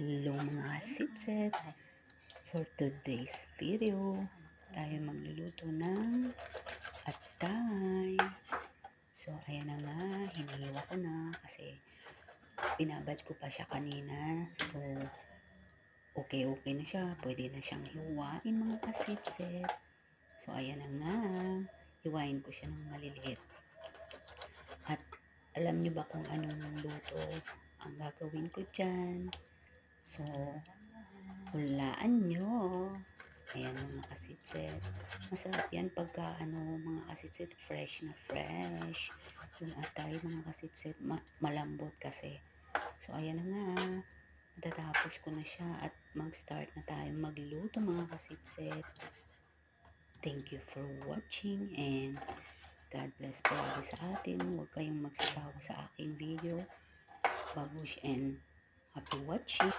Hello mga sitset! For today's video, tayo magluluto ng atay. So, ayan na nga, hinihiwa ko na kasi binabad ko pa siya kanina. So, okay na siya. Pwede na siyang hiwain mga kasitset. So, ayan na nga, hiwain ko siya ng maliliit. At alam niyo ba kung anong luto ang gagawin ko dyan? So, hulaan nyo. Ayan mga kasitsit. Masarap yan pagka mga kasitsit, fresh na fresh. Yung atay mga kasitsit, malambot kasi. So, ayan na nga. Matatapos ko na siya at mag-start na tayo magluto mga kasitsit. Thank you for watching and God bless palagi sa atin. Huwag kayong magsasawa sa aking video. Babush and happy watching.